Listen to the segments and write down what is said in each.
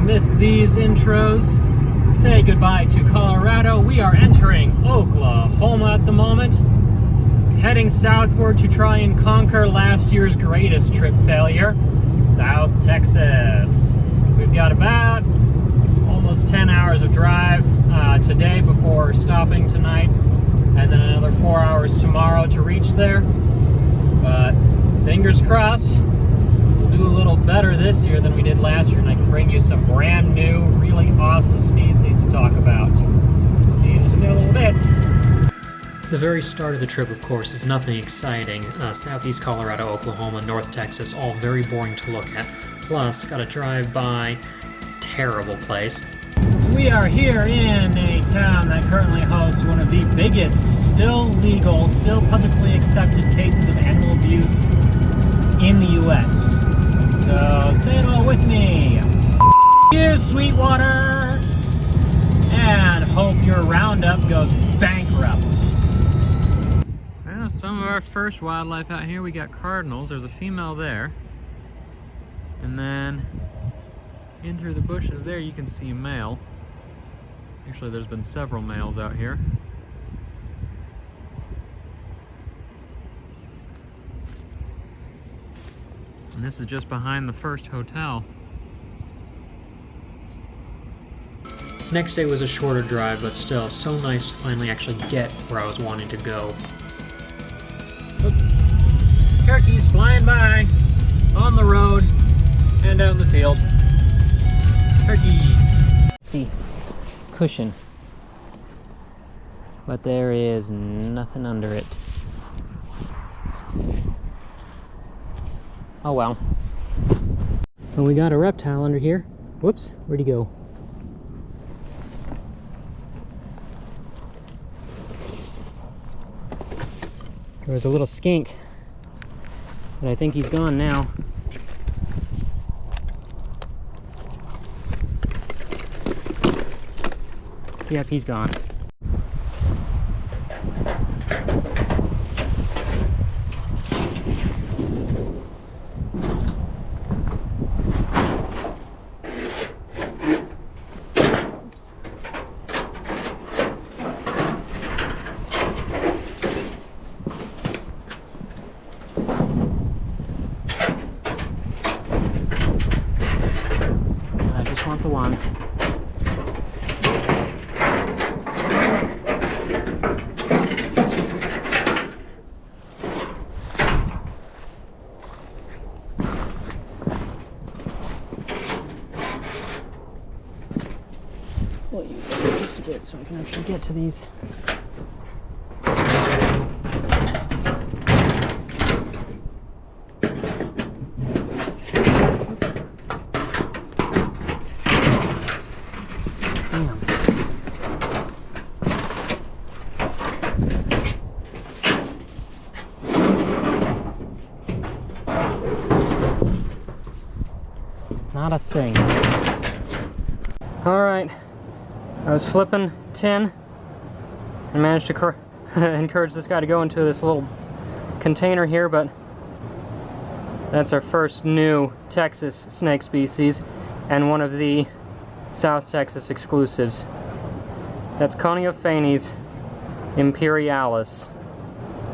missed these intros, say goodbye to Colorado. We are entering Oklahoma at the moment, heading southward to try and conquer last year's greatest trip failure, South Texas. We've got about almost 10 hours of drive today before stopping tonight, and then another 4 hours tomorrow to reach there. But fingers crossed, we'll do a little better this year than we did last year, and I can bring you some brand new, really awesome species to talk about. See you in a little bit. The very start of the trip, of course, is nothing exciting. Southeast Colorado, Oklahoma, North Texas, all very boring to look at. Plus, gotta drive by a terrible place. We are here in a town that currently hosts one of the biggest, still legal, still publicly accepted cases of animal abuse in the U.S. So say it all with me. You, Sweetwater! And hope your roundup goes bankrupt. Well, some of our first wildlife out here, we got cardinals. There's a female there. And then in through the bushes there, you can see a male. Actually, there's been several males out here. And this is just behind the first hotel. Next day was a shorter drive, but still so nice to finally actually get where I was wanting to go. Look, turkeys flying by on the road and out in the field. Turkeys. See. Cushion, but there is nothing under it. Oh well. Well, we got a reptile under here. Whoops, where'd he go? There was a little skink, but I think he's gone now. Yep, he's gone. I just want the one. Well, you go just a bit so I can actually get to these. Damn. Not a thing. All right. I was flipping tin and managed to encourage this guy to go into this little container here, but that's our first new Texas snake species and one of the South Texas exclusives. That's Coniophanies imperialis,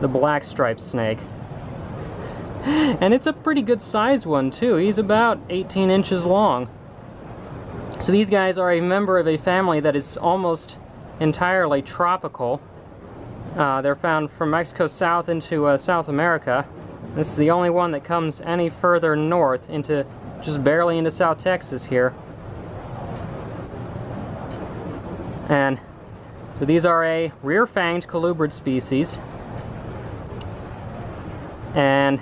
the black striped snake. And it's a pretty good size one too. He's about 18 inches long. So these guys are a member of a family that is almost entirely tropical. They're found from Mexico south into South America. This is the only one that comes any further north, into just barely into South Texas here. And so these are a rear-fanged colubrid species. And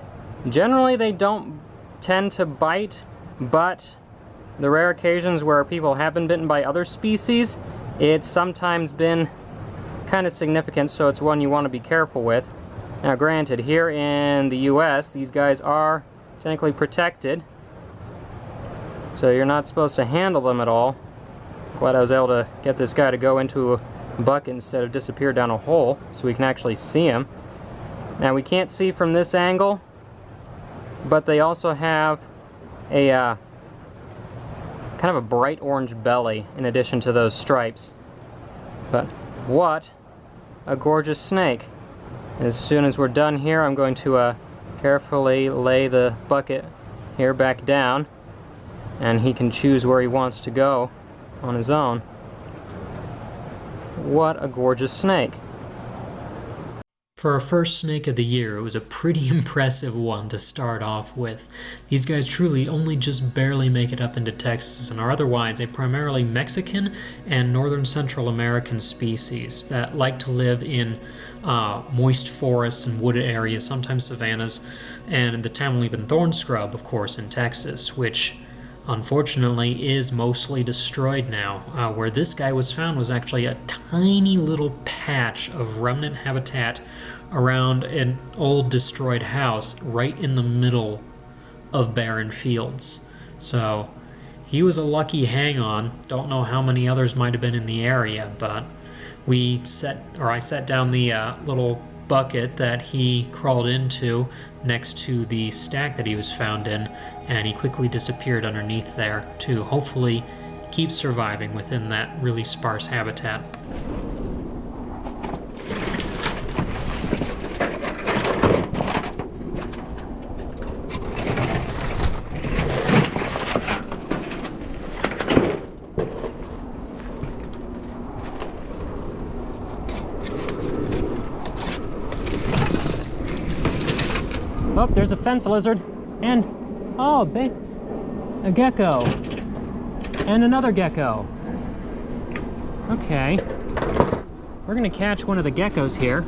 generally they don't tend to bite, but the rare occasions where people have been bitten by other species, it's sometimes been kind of significant, so it's one you want to be careful with. Now granted, here in the US, these guys are technically protected, so you're not supposed to handle them at all. Glad I was able to get this guy to go into a bucket instead of disappear down a hole, so we can actually see him. Now we can't see from this angle, but they also have a kind of a bright orange belly in addition to those stripes. But what a gorgeous snake. As soon as we're done here, I'm going to carefully lay the bucket here back down, and he can choose where he wants to go on his own. What a gorgeous snake. For our first snake of the year, it was a pretty impressive one to start off with. These guys truly only just barely make it up into Texas and are otherwise a primarily Mexican and Northern Central American species that like to live in moist forests and wooded areas, sometimes savannas, and the Tamaulipan Thornscrub, of course, in Texas, which unfortunately is mostly destroyed now. Where this guy was found was actually a tiny little patch of remnant habitat around an old destroyed house right in the middle of barren fields. So he was a lucky hang-on. Don't know how many others might have been in the area, but I set down the little bucket that he crawled into next to the stack that he was found in, and he quickly disappeared underneath there to hopefully keep surviving within that really sparse habitat. Oh, there's a fence lizard, and a gecko, and another gecko. Okay, we're gonna catch one of the geckos here.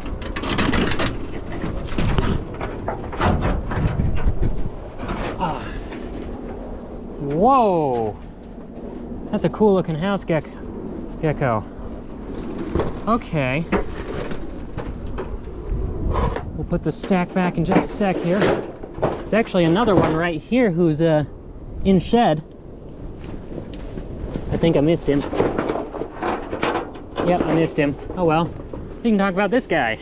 Whoa, that's a cool looking house gecko. Okay. We'll put the stack back in just a sec here. There's actually another one right here who's in shed. I think I missed him. Yep, I missed him. Oh well. We can talk about this guy.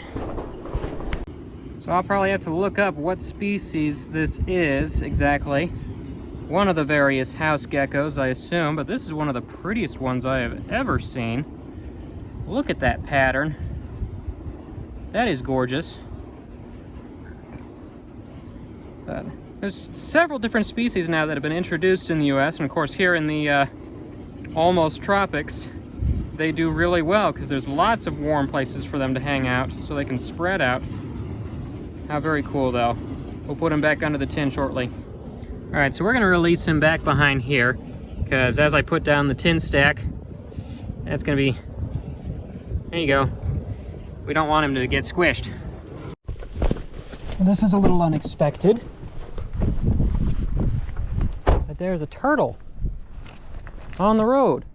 So I'll probably have to look up what species this is exactly. One of the various house geckos, I assume, but this is one of the prettiest ones I have ever seen. Look at that pattern. That is gorgeous. There's several different species now that have been introduced in the US, and of course here in the almost tropics, they do really well because there's lots of warm places for them to hang out so they can spread out. How very cool though. We'll put him back under the tin shortly. Alright, so we're going to release him back behind here because as I put down the tin stack, that's going to be, there you go. We don't want him to get squished. This is a little unexpected. But there's a turtle on the road.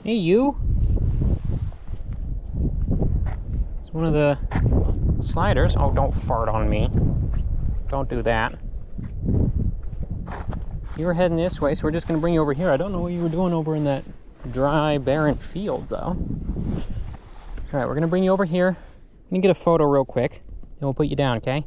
Hey, you. It's one of the sliders. Oh, don't fart on me. Don't do that. You were heading this way, so we're just going to bring you over here. I don't know what you were doing over in that dry, barren field, though. All right, we're going to bring you over here. Let me get a photo real quick, and we'll put you down, okay?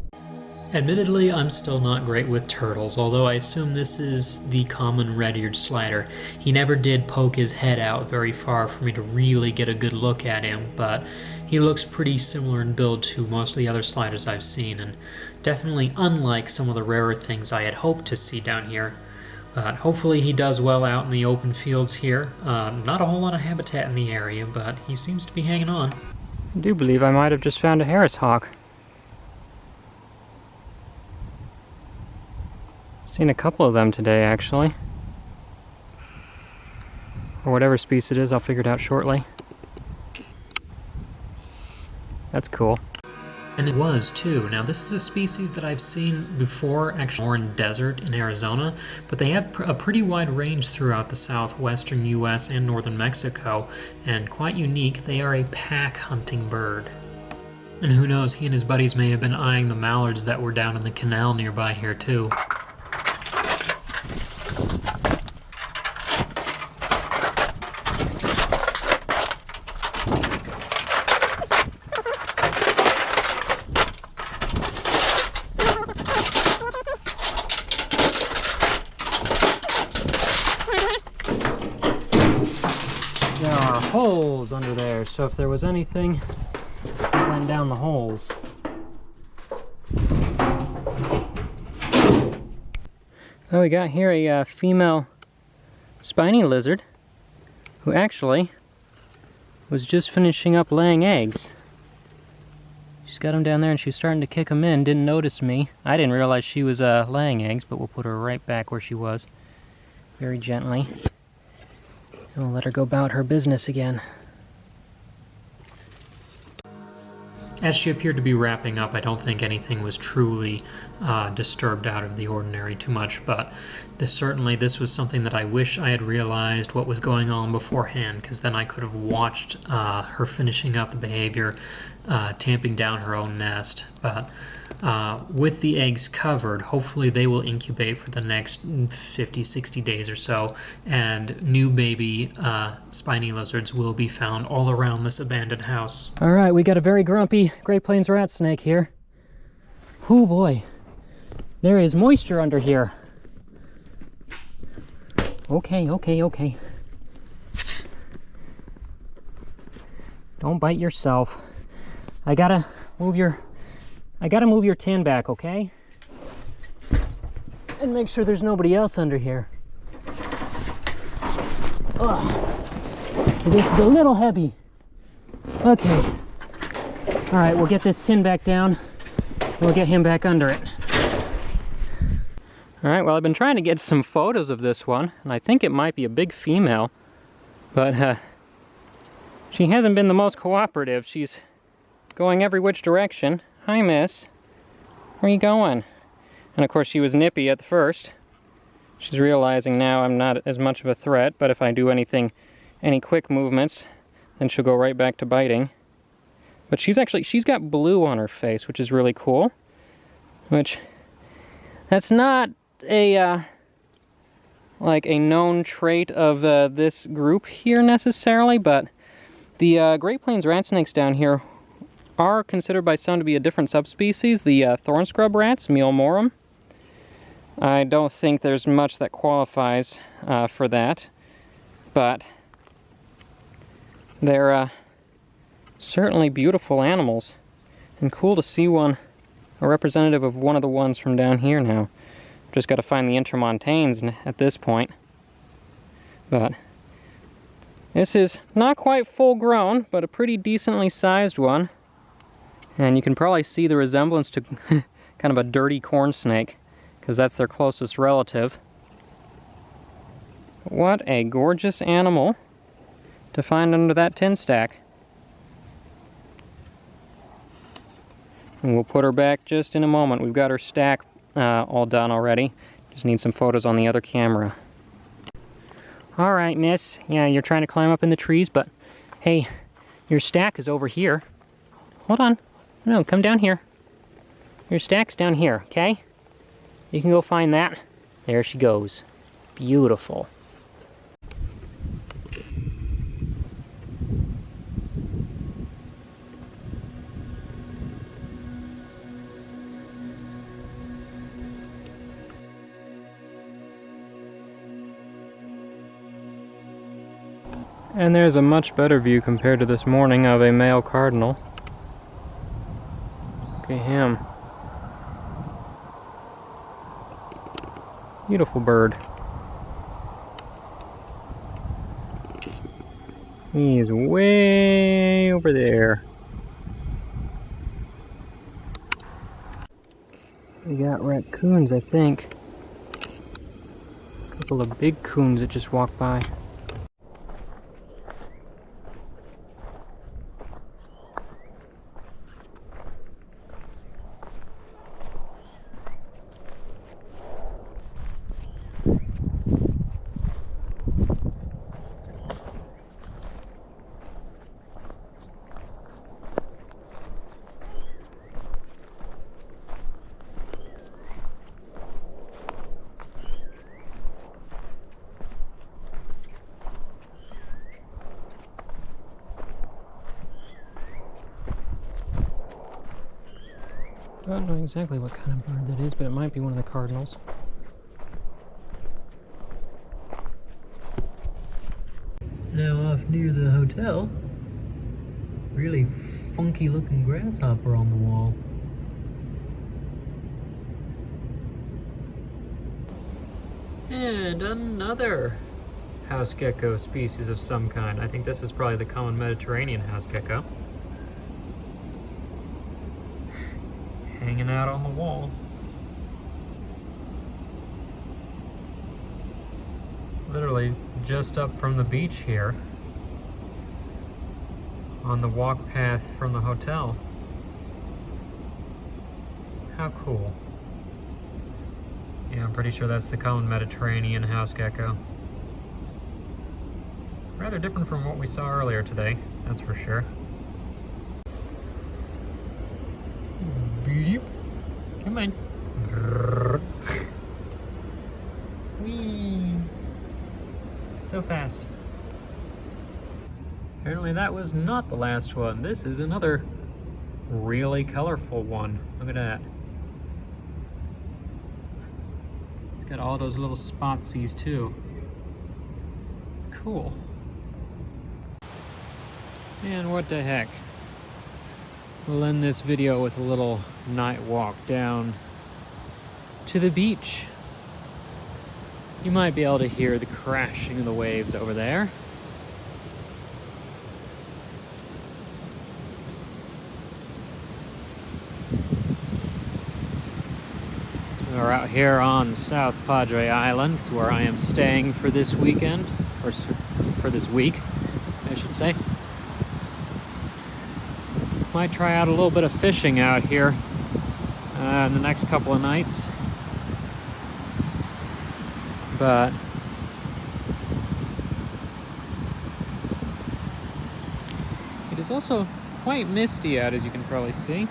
Admittedly, I'm still not great with turtles, although I assume this is the common red-eared slider. He never did poke his head out very far for me to really get a good look at him, but he looks pretty similar in build to most of the other sliders I've seen, and definitely unlike some of the rarer things I had hoped to see down here. But hopefully he does well out in the open fields here. Not a whole lot of habitat in the area, but he seems to be hanging on. I do believe I might have just found a Harris hawk. Seen a couple of them today, actually. Or whatever species it is, I'll figure it out shortly. That's cool. And it was, too. Now, this is a species that I've seen before, actually more in desert in Arizona, but they have a pretty wide range throughout the southwestern U.S. and northern Mexico, and quite unique, they are a pack hunting bird. And who knows, he and his buddies may have been eyeing the mallards that were down in the canal nearby here, too. holes under there, so if there was anything, it went down the holes. Oh, we got here a female spiny lizard who actually was just finishing up laying eggs. She's got them down there and she's starting to kick them in. Didn't notice me. I didn't realize she was laying eggs, but we'll put her right back where she was. Very gently. And we'll let her go about her business again. As she appeared to be wrapping up, I don't think anything was truly disturbed out of the ordinary too much, but this was something that I wish I had realized what was going on beforehand, because then I could have watched her finishing up the behavior, tamping down her own nest. But with the eggs covered, hopefully they will incubate for the next 50, 60 days or so, and new baby spiny lizards will be found all around this abandoned house. All right, we got a very grumpy Great Plains rat snake here. Oh boy, there is moisture under here. Okay. Don't bite yourself. I gotta move your tin back, okay? And make sure there's nobody else under here. Ugh. This is a little heavy. Okay. All right, we'll get this tin back down and we'll get him back under it. All right, well, I've been trying to get some photos of this one, and I think it might be a big female, but she hasn't been the most cooperative. She's going every which direction. Hi, miss. Where are you going? And of course, she was nippy at first. She's realizing now I'm not as much of a threat, but if I do any quick movements, then she'll go right back to biting. But she's got blue on her face, which is really cool. That's not a like a known trait of this group here necessarily, but the Great Plains rat snakes down here are considered by some to be a different subspecies, the Thornscrub rats, Mealmorum. I don't think there's much that qualifies for that, but they're certainly beautiful animals, and cool to see a representative of one of the ones from down here now. Just got to find the intermontanes at this point. But this is not quite full grown, but a pretty decently sized one. And you can probably see the resemblance to kind of a dirty corn snake, because that's their closest relative. What a gorgeous animal to find under that tin stack. And we'll put her back just in a moment. We've got her stack all done already. Just need some photos on the other camera. All right, miss. Yeah, you're trying to climb up in the trees, but hey, your stack is over here. Hold on. No, come down here. Your stack's down here, okay? You can go find that. There she goes. Beautiful. And there's a much better view compared to this morning of a male cardinal. Look at him. Beautiful bird. He is way over there. We got raccoons, I think. A couple of big coons that just walked by. I don't know exactly what kind of bird that is, but it might be one of the cardinals. now off near the hotel. Really funky looking grasshopper on the wall. And another house gecko species of some kind. I think this is probably the common Mediterranean house gecko. Hanging out on the wall. Literally just up from the beach here. On the walk path from the hotel. How cool. Yeah, I'm pretty sure that's the common Mediterranean house gecko. Rather different from what we saw earlier today, that's for sure. Beep. Come on. Whee! So fast. Apparently that was not the last one. This is another really colorful one. Look at that. It's got all those little spotsies too. Cool. And what the heck? We'll end this video with a little night walk down to the beach. You might be able to hear the crashing of the waves over there. We're out here on South Padre Island. It's where I am staying for this weekend, or for this week, I should say. Might try out a little bit of fishing out here in the next couple of nights. But it is also quite misty out, as you can probably see.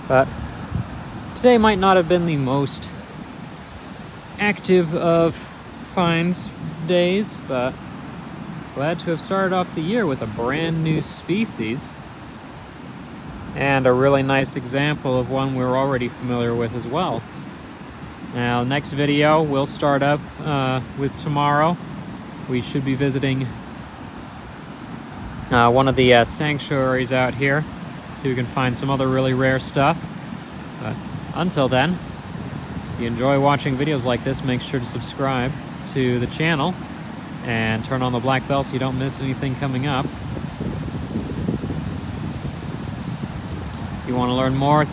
But today might not have been the most active of finds days, but glad to have started off the year with a brand new species and a really nice example of one we're already familiar with as well. Now, next video we'll start up with tomorrow. We should be visiting one of the sanctuaries out here, so we can find some other really rare stuff. But until then, if you enjoy watching videos like this, make sure to subscribe to the channel and turn on the black bell so you don't miss anything coming up. If you want to learn more,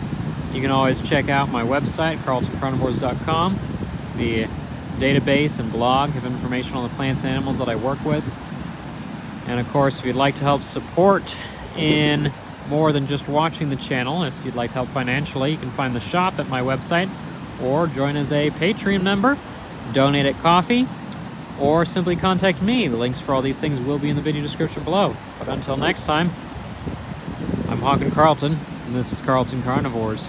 you can always check out my website, carltoncarnivores.com, the database and blog of information on the plants and animals that I work with. And of course, if you'd like to help support in more than just watching the channel, if you'd like help financially, you can find the shop at my website, or join as a Patreon member, donate at coffee, or simply contact me. The links for all these things will be in the video description below. But until next time, I'm Hawk and Carlton, and this is Carlton Carnivores.